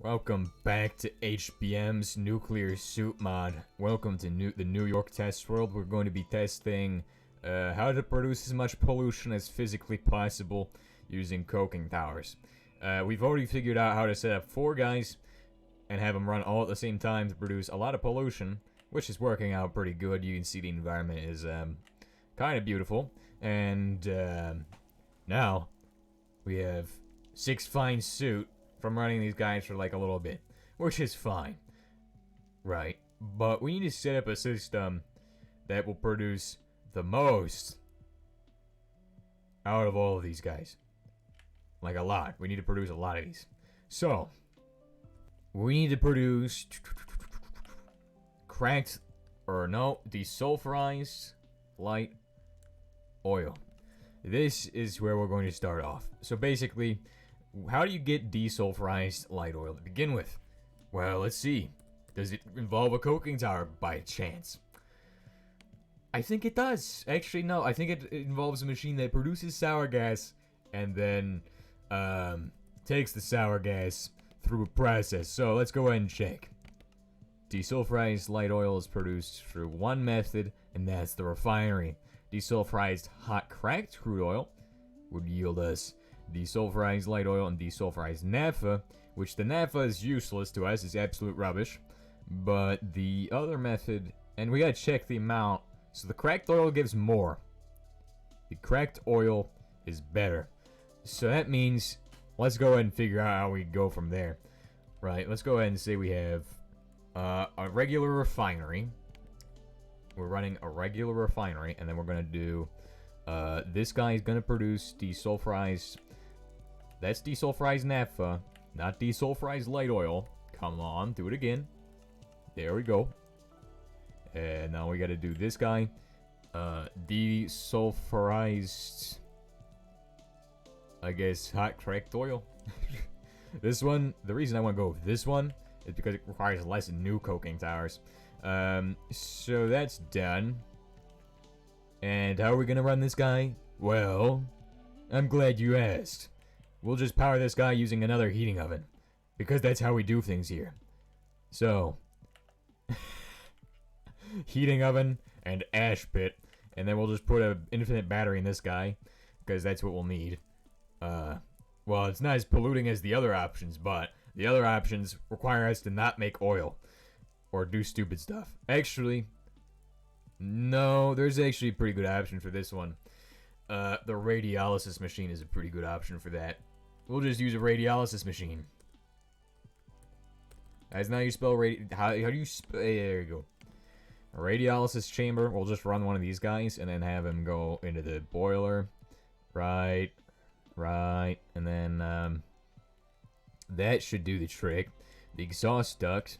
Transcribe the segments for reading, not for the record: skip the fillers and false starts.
Welcome back to HBM's nuclear suit mod. Welcome to the New York test world. We're going to be testing how to produce as much pollution as physically possible using coking towers. We've already figured out how to set up 4 guys and have them run all at the same time to produce a lot of pollution, which is working out pretty good. You can see the environment is kind of beautiful. And now we have 6 fine suit from running these guys for like a little bit, which is fine, right? But we need to set up a system that will produce the most out of all of these guys. Like a lot. We need to produce a lot of these. So, we need to produce desulfurized light oil. This is where we're going to start off. So basically, how do you get desulfurized light oil to begin with? Well, let's see. Does it involve a coking tower by chance? I think it does. Actually, no. I think it involves a machine that produces sour gas and then takes the sour gas through a process. So let's go ahead and check. Desulfurized light oil is produced through one method, and that's the refinery. Desulfurized hot cracked crude oil would yield us desulfurized light oil and desulfurized naphtha, which the naphtha is useless to us, is absolute rubbish. But the other method, and we gotta check the amount, so the cracked oil gives more. The cracked oil is better. So that means, let's go ahead and figure out how we go from there. Right, let's go ahead and say we have a regular refinery. We're running a regular refinery, and then we're gonna do, this guy is gonna produce desulfurized. That's desulfurized naphtha, not desulfurized light oil. Come on, do it again. There we go. And now we gotta do this guy. Desulfurized, I guess, hot cracked oil. This one, the reason I want to go with this one is because it requires less new coking towers. So that's done. And how are we gonna run this guy? Well, I'm glad you asked. We'll just power this guy using another heating oven, because that's how we do things here. So, heating oven and ash pit, and then we'll just put an infinite battery in this guy, because that's what we'll need. Well, it's not as polluting as the other options, but the other options require us to not make oil or do stupid stuff. Actually, no, there's actually a pretty good option for this one. The radiolysis machine is a pretty good option for that. We'll just use a radiolysis machine. That's not how you spell how do you spell? There you go. A radiolysis chamber. We'll just run one of these guys and then have him go into the boiler. Right. And then that should do the trick. The exhaust duct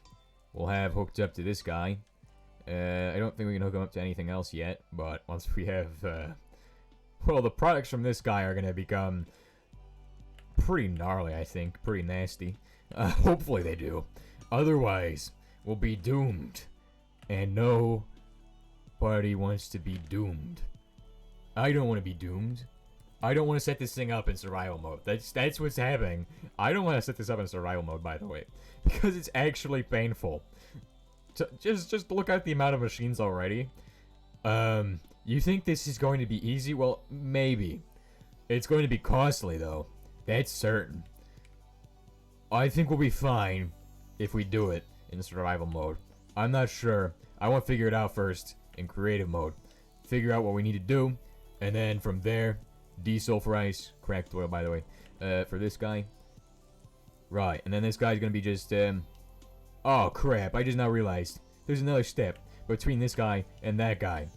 we'll have hooked up to this guy. I don't think we can hook him up to anything else yet, but once we have, well, the products from this guy are going to become pretty gnarly, I think. Pretty nasty. Hopefully they do. Otherwise, we'll be doomed. And nobody wants to be doomed. I don't want to be doomed. I don't want to set this thing up in survival mode. That's what's happening. I don't want to set this up in survival mode, by the way, because it's actually painful. Just look at the amount of machines already. You think this is going to be easy? Well, maybe. It's going to be costly, though. That's certain. I think we'll be fine if we do it in survival mode. I'm not sure. I want to figure it out first in creative mode. Figure out what we need to do, and then from there, desulfurize cracked oil, by the way, for this guy. Right, and then this guy's going to be just, oh crap, I just now realized there's another step between this guy and that guy.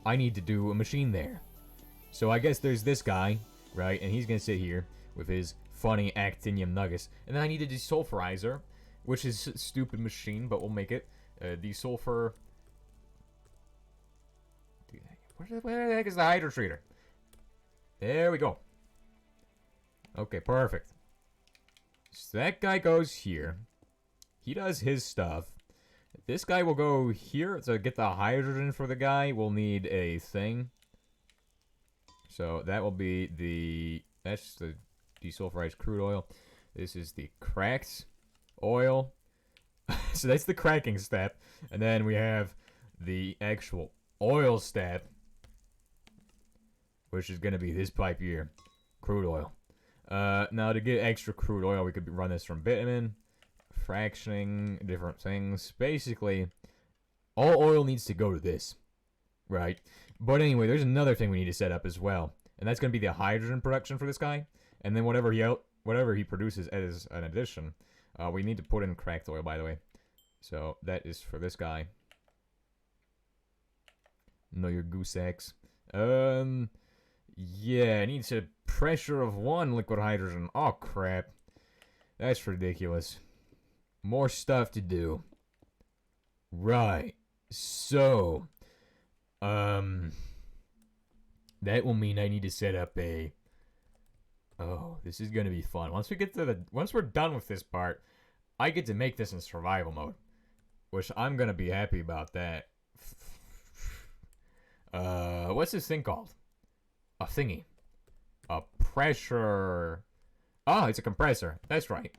I need to do a machine there. So I guess there's this guy, right, and he's going to sit here with his funny actinium nuggets. And then I need a desulfurizer, which is a stupid machine, but we'll make it. Desulfur. Where the heck is the hydrotreater? There we go. Okay, perfect. So that guy goes here. He does his stuff. This guy will go here to get the hydrogen for the guy. We'll need a thing. So that will be that's the desulfurized crude oil. This is the cracked oil. So that's the cracking step. And then we have the actual oil step, which is going to be this pipe here. Crude oil. Now, to get extra crude oil, we could run this from bitumen, fractioning, different things. Basically, all oil needs to go to this, right? But anyway, there's another thing we need to set up as well, and that's going to be the hydrogen production for this guy. And then whatever he produces as an addition, we need to put in cracked oil, by the way. So that is for this guy. No, your goose eggs. Yeah, it needs a pressure of 1 liquid hydrogen. Oh, crap. That's ridiculous. More stuff to do. Right. So, that will mean I need to set up a... Oh, this is gonna be fun. Once we're done with this part, I get to make this in survival mode. Which I'm gonna be happy about that. What's this thing called? A thingy. A pressure... Oh, it's a compressor. That's right.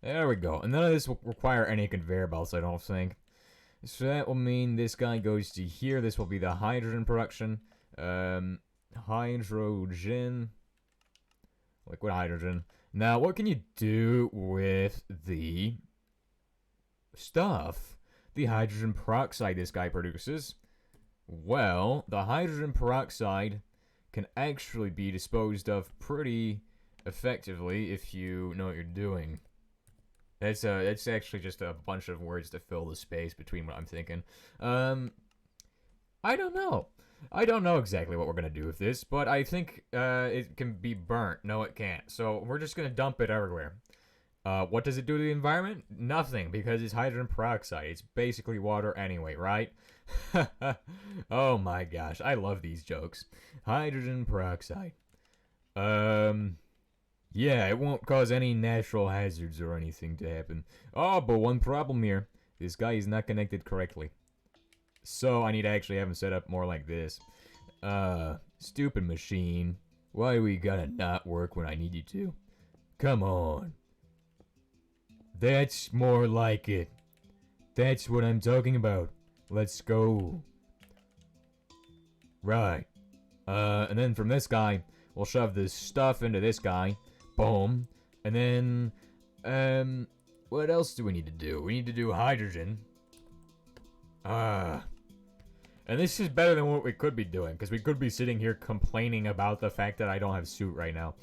There we go. And none of this will require any conveyor belts, I don't think. So that will mean this guy goes to here. This will be the hydrogen production. Hydrogen. Liquid hydrogen. Now, what can you do with the stuff the hydrogen peroxide this guy produces? Well, the hydrogen peroxide can actually be disposed of pretty effectively if you know what you're doing. That's actually just a bunch of words to fill the space between what I'm thinking. I don't know. I don't know exactly what we're gonna do with this, but I think it can be burnt. No, it can't. So we're just gonna dump it everywhere. What does it do to the environment? Nothing, because it's hydrogen peroxide. It's basically water anyway, right? Oh my gosh, I love these jokes. Hydrogen peroxide. Yeah, it won't cause any natural hazards or anything to happen. Oh, but one problem here. This guy is not connected correctly. So I need to actually have him set up more like this. Stupid machine. Why do we gotta not work when I need you to? Come on. That's more like it. That's what I'm talking about. Let's go. Right. And then from this guy, we'll shove this stuff into this guy. Boom. And then, what else do we need to do? We need to do hydrogen. And this is better than what we could be doing, because we could be sitting here complaining about the fact that I don't have soot right now.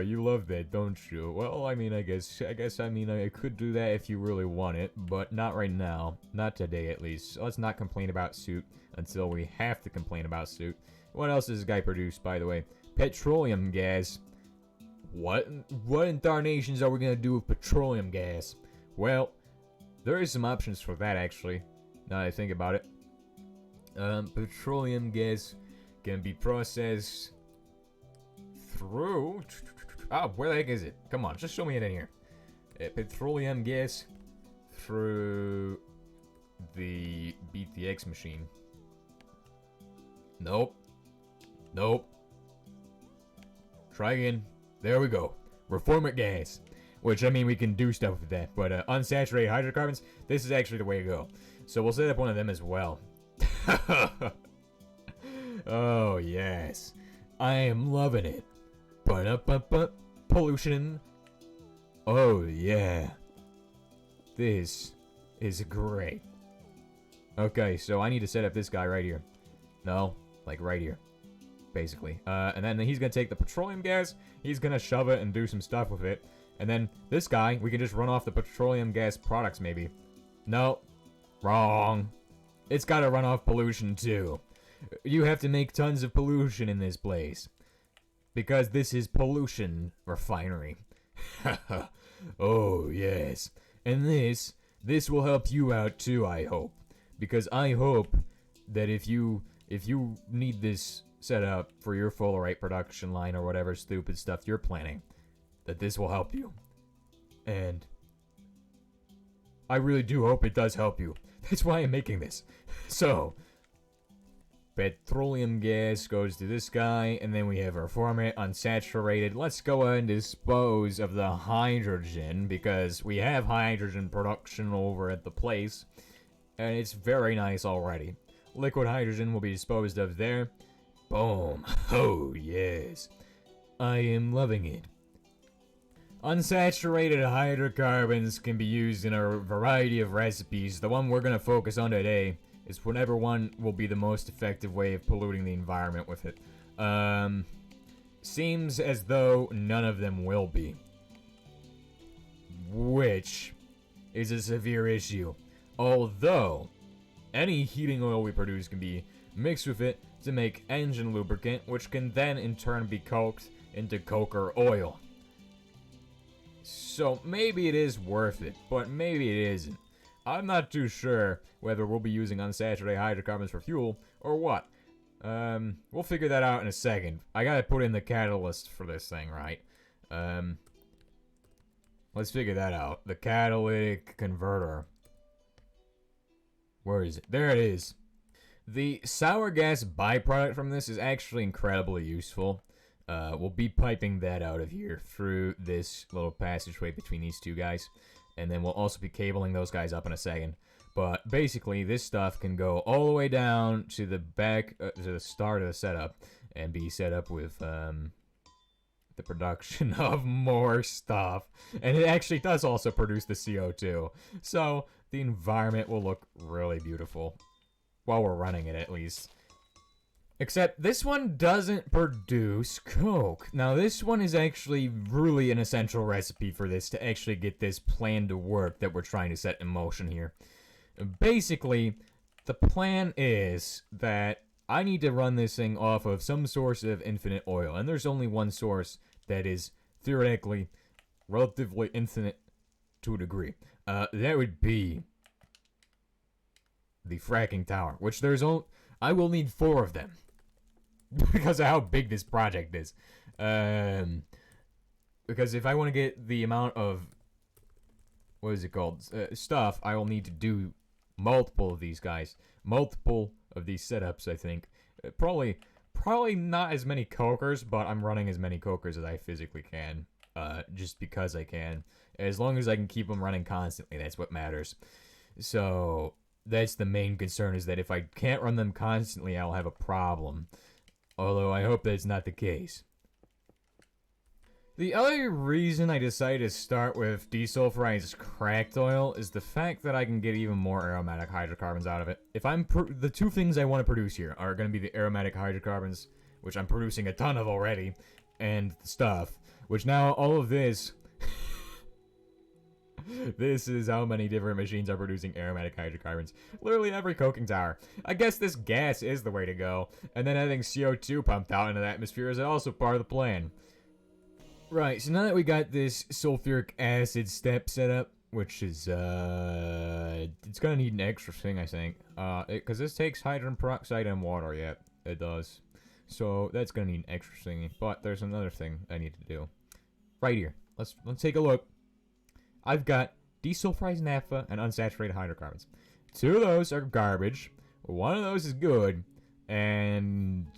You love that, don't you? Well, I mean, I guess I could do that if you really want it, but not right now. Not today, at least. So let's not complain about soot until we have to complain about soot. What else does this guy produce, by the way? Petroleum gas. What in darnations are we gonna do with petroleum gas? Well, there is some options for that, actually, now that I think about it. Petroleum gas can be processed through... Oh, where the heck is it? Come on, just show me it in here. Petroleum gas through the BTX machine. Nope. Nope. Try again. There we go. Reformant gas. Which, I mean, we can do stuff with that. But unsaturated hydrocarbons, this is actually the way to go. So we'll set up one of them as well. Oh, yes. I am loving it. Pollution. Oh, yeah. This is great. Okay, so I need to set up this guy right here. No, like right here. Basically. And then he's gonna take the petroleum gas, he's gonna shove it and do some stuff with it. And then this guy, we can just run off the petroleum gas products, maybe. No. Wrong. It's gotta run off pollution, too. You have to make tons of pollution in this place. Because this is pollution refinery. Oh, yes. And this will help you out, too, I hope. Because I hope that if you need this set up for your Full-Rite production line or whatever stupid stuff you're planning, that this will help you. And I really do hope it does help you. That's why I'm making this. So, petroleum gas goes to this guy, and then we have our format unsaturated. Let's go ahead and dispose of the hydrogen, because we have hydrogen production over at the place, and it's very nice already. Liquid hydrogen will be disposed of there. Boom. Oh, yes. I am loving it. Unsaturated hydrocarbons can be used in a variety of recipes. The one we're going to focus on today is whatever one will be the most effective way of polluting the environment with it. Seems as though none of them will be. Which is a severe issue. Although, any heating oil we produce can be mixed with it to make engine lubricant, which can then in turn be coked into coker oil. So maybe it is worth it, but maybe it isn't. I'm not too sure whether we'll be using unsaturated hydrocarbons for fuel or what. We'll figure that out in a second. I gotta put in the catalyst for this thing, right? Let's figure that out. The catalytic converter. Where is it? There it is. The sour gas byproduct from this is actually incredibly useful. We'll be piping that out of here through this little passageway between these two guys. And then we'll also be cabling those guys up in a second. But basically, this stuff can go all the way down to the back, to the start of the setup, and be set up with the production of more stuff. And it actually does also produce the CO2. So the environment will look really beautiful. While we're running it, at least. Except this one doesn't produce coke. Now this one is actually really an essential recipe for this to actually get this plan to work that we're trying to set in motion here. Basically, the plan is that I need to run this thing off of some source of infinite oil. And there's only one source that is theoretically relatively infinite to a degree. That would be the fracking tower, which I will need 4 of them. Because of how big this project is. Because if I want to get the amount of, what is it called, stuff, I will need to do multiple of these guys. Multiple of these setups, I think. Probably not as many cokers, but I'm running as many cokers as I physically can. Just because I can. As long as I can keep them running constantly, that's what matters. So that's the main concern, is that if I can't run them constantly, I'll have a problem. Although I hope that's not the case. The other reason I decided to start with desulfurized cracked oil is the fact that I can get even more aromatic hydrocarbons out of it. If the 2 things I want to produce here are going to be the aromatic hydrocarbons, which I'm producing a ton of already, and stuff, which now all of this... This is how many different machines are producing aromatic hydrocarbons. Literally every coking tower. I guess this gas is the way to go. And then having CO2 pumped out into the atmosphere is also part of the plan. Right, so now that we got this sulfuric acid step set up, which is, it's gonna need an extra thing, I think. Because this takes hydrogen peroxide and water, yeah, it does. So that's gonna need an extra thing. But there's another thing I need to do. Right here. Let's take a look. I've got desulfurized naphtha and unsaturated hydrocarbons. 2 of those are garbage. 1 of those is good. And,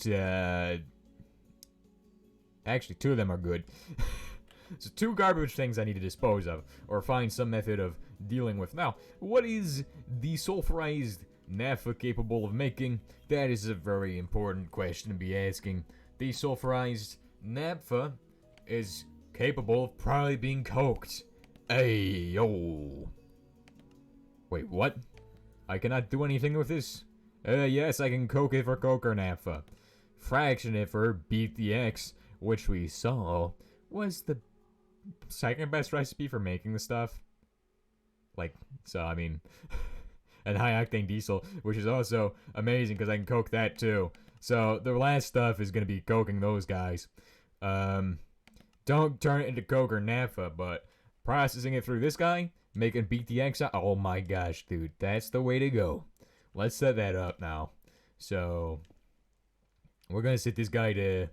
actually, 2 of them are good. So 2 garbage things I need to dispose of, or find some method of dealing with. Now, what is desulfurized naphtha capable of making? That is a very important question to be asking. Desulfurized naphtha is capable of probably being coked. Hey, yo. Wait, what? I cannot do anything with this? Yes, I can coke it for coker naphtha. Fraction it for BTX, which we saw was the 2nd best recipe for making the stuff. Like, so, I mean... and high-octane diesel, which is also amazing because I can coke that too. So, the last stuff is going to be coking those guys. Don't turn it into coker naphtha, but... processing it through this guy, making BTX out. Oh my gosh, dude. That's the way to go. Let's set that up now. So, we're going to set this guy to,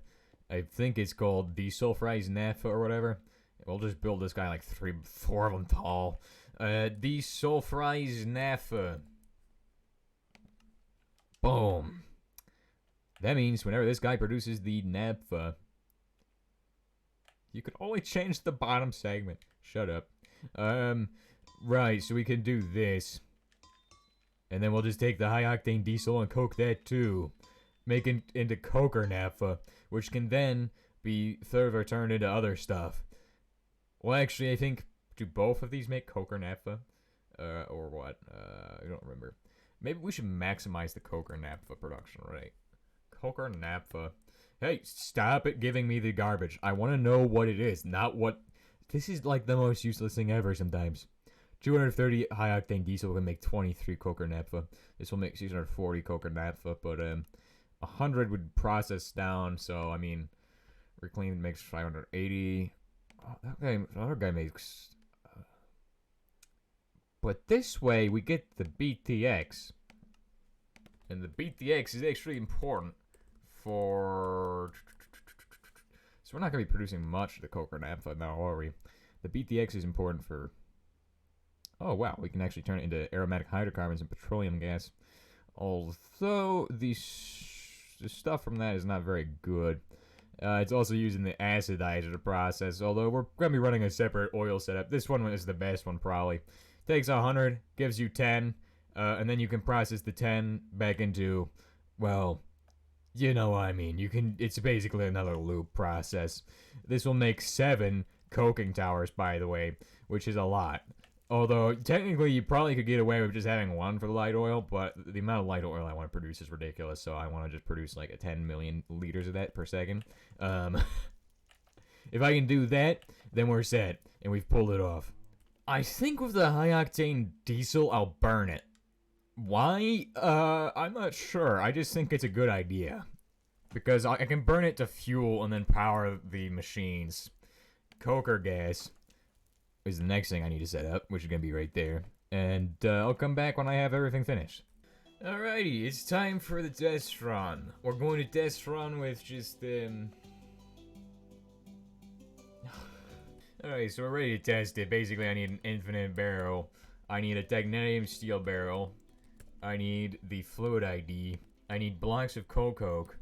I think it's called desulfurized naphtha or whatever. We'll just build this guy like 4 of them tall. Desulfurized naphtha. Boom. That means whenever this guy produces the naphtha, you can only change the bottom segment. Shut up. Right, so we can do this. And then we'll just take the high-octane diesel and coke that too. Make it into coker naphtha, which can then be further turned into other stuff. Well, actually, I think, do both of these make coker naphtha? Or what? I don't remember. Maybe we should maximize the coker naphtha production, right? Coker naphtha. Hey, stop it giving me the garbage. I want to know what it is, not what... This is like the most useless thing ever sometimes. 230 high-octane diesel can make 23 coker naphtha. This will make 640 coker naphtha, but 100 would process down, so, I mean, reclaimed makes 580. Oh, the other guy makes... but this way, we get the BTX. And the BTX is actually important for... So we're not going to be producing much of the coker naphtha now, are we? The BTX is important for... Oh, wow, we can actually turn it into aromatic hydrocarbons and petroleum gas. Although, the stuff from that is not very good. It's also using the acidizer process, although we're going to be running a separate oil setup. This one is the best one, probably. Takes 100, gives you 10, and then you can process the 10 back into, well, you know what I mean. It's basically another loop process. This will make 7 coking towers, by the way, which is a lot. Although, technically, you probably could get away with just having 1 for the light oil, but the amount of light oil I want to produce is ridiculous, so I want to just produce like 10 million liters of that per second. If I can do that, then we're set, and we've pulled it off. I think with the high-octane diesel, I'll burn it. Why? I'm not sure. I just think it's a good idea. Because I can burn it to fuel and then power the machines. Coker gas is the next thing I need to set up, which is going to be right there. And I'll come back when I have everything finished. Alrighty, it's time for the test run. We're going to test run with just, Alright, so we're ready to test it. Basically, I need an infinite barrel. I need a titanium steel barrel. I need the fluid ID. I need blocks of coke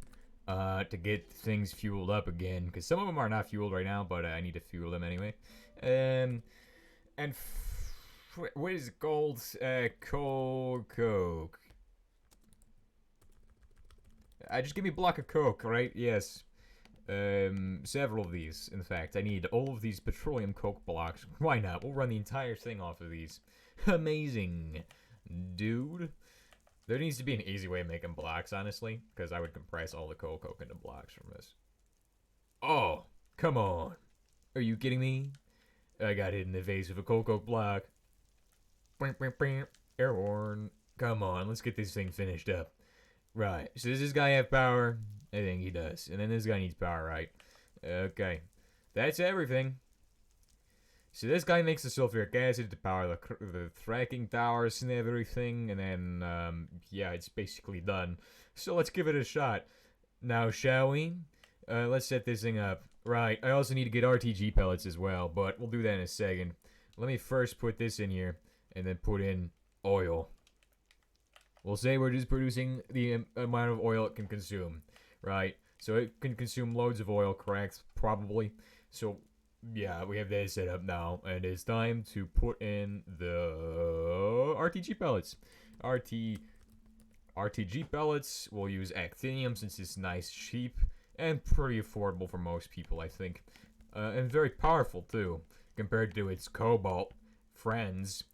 to get things fueled up again. Because some of them are not fueled right now, but I need to fuel them anyway. What is it called? Coke. Just give me a block of coke, right? Yes. Several of these, in fact. I need all of these petroleum coke blocks. Why not? We'll run the entire thing off of these. Amazing. Dude. There needs to be an easy way of making blocks, honestly. Because I would compress all the coke into blocks from this. Oh, come on. Are you kidding me? I got hit in the face with a coke block. Air horn. Come on, let's get this thing finished up. Right, so does this guy have power? I think he does. And then this guy needs power, right? Okay. That's everything. So this guy makes the sulfuric acid to power the fracking towers and everything. And then, yeah, it's basically done. So let's give it a shot. Now, shall we? Let's set this thing up. Right, I also need to get RTG pellets as well, but we'll do that in a second. Let me first put this in here, and then put in oil. We'll say we're just producing the amount of oil it can consume, right? So it can consume loads of oil, correct? Probably. So, yeah, we have that set up now, and it's time to put in the RTG pellets. RTG pellets, we'll use actinium since it's nice, cheap, and pretty affordable for most people, I think. And very powerful, too, compared to its cobalt friends.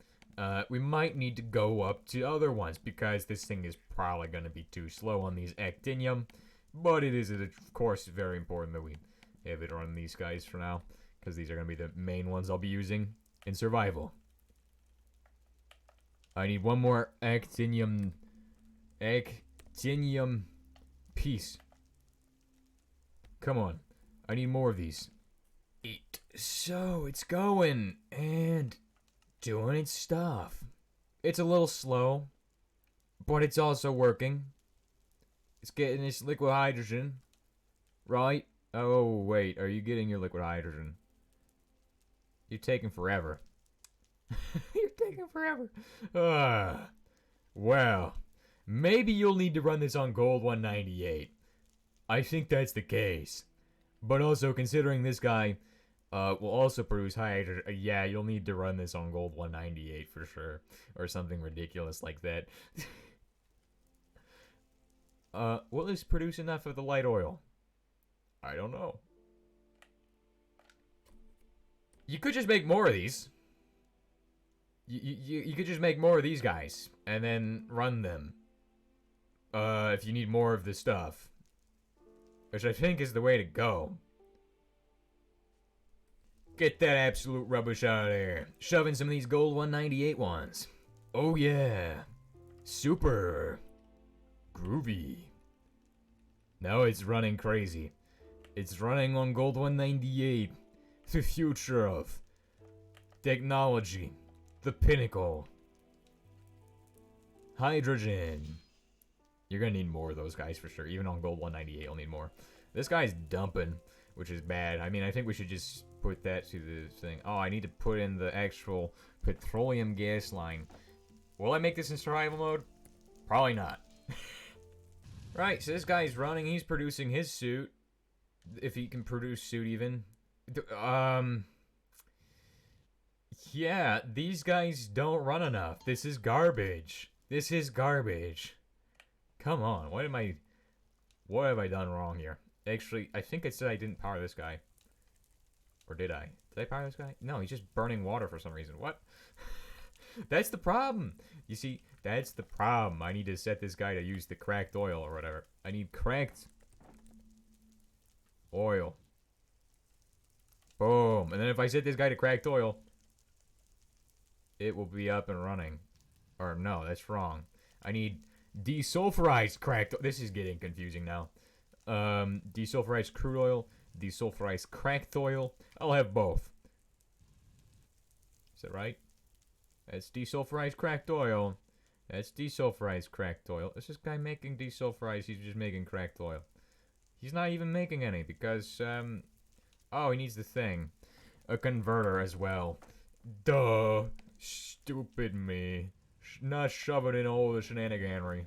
We might need to go up to other ones, because this thing is probably going to be too slow on these actinium. But it is, of course, very important that we have it on these guys for now, because these are going to be the main ones I'll be using in survival. I need one more actinium piece. Come on. I need more of these. So, it's going. And doing its stuff. It's a little slow. But it's also working. It's getting its liquid hydrogen. Right? Oh, wait. Are you getting your liquid hydrogen? You're taking forever. You're taking forever. Well. Maybe you'll need to run this on gold 198. I think that's the case. But also, considering this guy will also produce high hydrogen, yeah, you'll need to run this on gold 198 for sure. Or something ridiculous like that. Will this produce enough of the light oil? I don't know. You could just make more of these. You could just make more of these guys and then run them. If you need more of the stuff. Which I think is the way to go. Get that absolute rubbish out of there. Shove in some of these gold 198 ones. Oh yeah. Super. Groovy. Now it's running crazy. It's running on gold 198. The future of technology. The pinnacle. Hydrogen. You're gonna need more of those guys for sure. Even on gold 198, you'll need more. This guy's dumping, which is bad. I mean, I think we should just put that to the thing. Oh, I need to put in the actual petroleum gas line. Will I make this in survival mode? Probably not. Right, so this guy's running. He's producing his suit. If he can produce suit even. Yeah, these guys don't run enough. This is garbage. This is garbage. Come on, what have I done wrong here? Actually, I think it said I didn't power this guy. Or did I? Did I power this guy? No, he's just burning water for some reason. What? That's the problem. You see, that's the problem. I need to set this guy to use the cracked oil or whatever. I need cracked oil. Boom. And then if I set this guy to cracked oil, it will be up and running. Or no, that's wrong. I need desulfurized cracked oil. This is getting confusing now. Desulfurized crude oil, desulfurized cracked oil. I'll have both. Is that right? That's desulfurized cracked oil. That's desulfurized cracked oil. Is this guy making desulfurized? He's just making cracked oil. He's not even making any because, oh, he needs the thing. A converter as well. Duh. Stupid me. Not shoving in all the shenaniganery.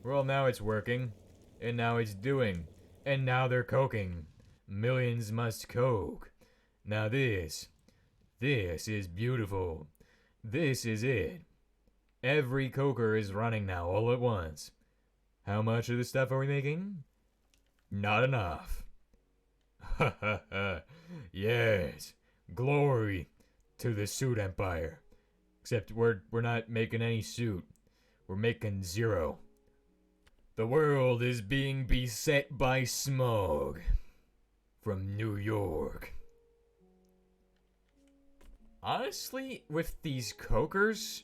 Well, now it's working. And now it's doing. And now they're coking. Millions must coke. Now this is beautiful. This is it. Every coker is running now all at once. How much of this stuff are we making? Not enough. Ha ha ha. Yes. Glory to the suit empire. Except we're not making any suit. We're making zero. The world is being beset by smog. From New York. Honestly, with these cokers,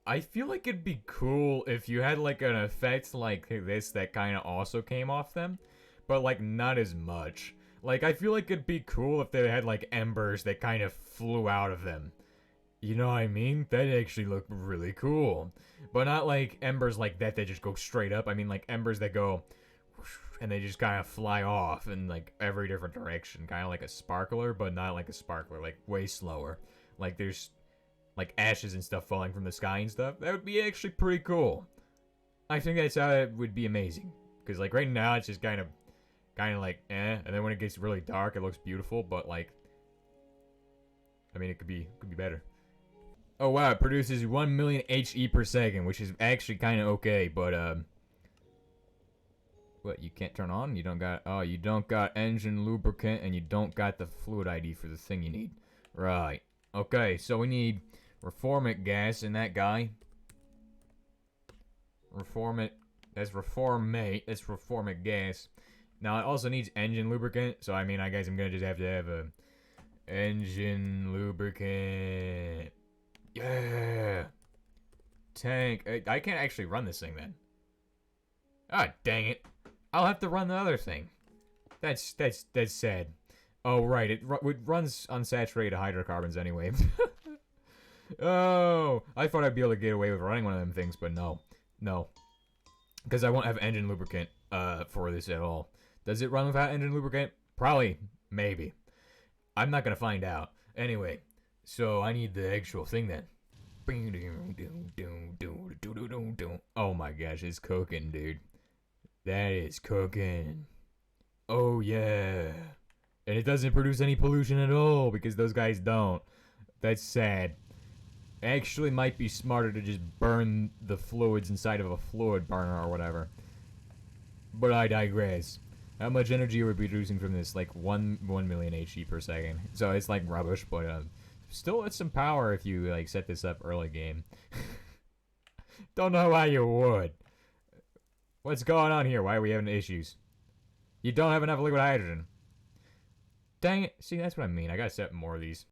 I feel like it'd be cool if you had like an effect like this that kind of also came off them, but like not as much. Like I feel like it'd be cool if they had like embers that kind of flew out of them. You know what I mean? That'd actually look really cool. But not like embers like that just go straight up. I mean like embers that go and they just kind of fly off in like every different direction. Kind of like a sparkler, but not like a sparkler. Like way slower. Like there's like ashes and stuff falling from the sky and stuff. That would be actually pretty cool. I think that's how it would be amazing. Because like right now it's just kind of like eh. And then when it gets really dark it looks beautiful. But like, I mean it could be better. Oh wow, it produces 1 million HE per second, which is actually kind of okay, but what, you can't turn on? You don't got, oh, you don't got engine lubricant, and you don't got the fluid ID for the thing you need. Right. Okay, so we need reformic gas in that guy. Reformate, that's reformate, that's reformic gas. Now it also needs engine lubricant, so I mean, I guess I'm gonna just have to have a engine lubricant. Yeah. Tank. I can't actually run this thing then. Ah, dang it. I'll have to run the other thing. That's sad. Oh, right. It runs unsaturated hydrocarbons anyway. Oh, I thought I'd be able to get away with running one of them things, but no. No. Because I won't have engine lubricant for this at all. Does it run without engine lubricant? Probably. Maybe. I'm not going to find out. Anyway. So I need the actual thing then. Oh my gosh, it's cooking, dude. That is cooking. Oh, yeah. And it doesn't produce any pollution at all because those guys don't. That's sad. Actually might be smarter to just burn the fluids inside of a fluid burner or whatever. But I digress. How much energy are we producing from this? Like 1 million HE per second. So it's like rubbish, but still it's some power if you like set this up early game. Don't know why you would. What's going on here? Why are we having issues? You don't have enough liquid hydrogen. Dang it. See, that's what I mean. I gotta set more of these.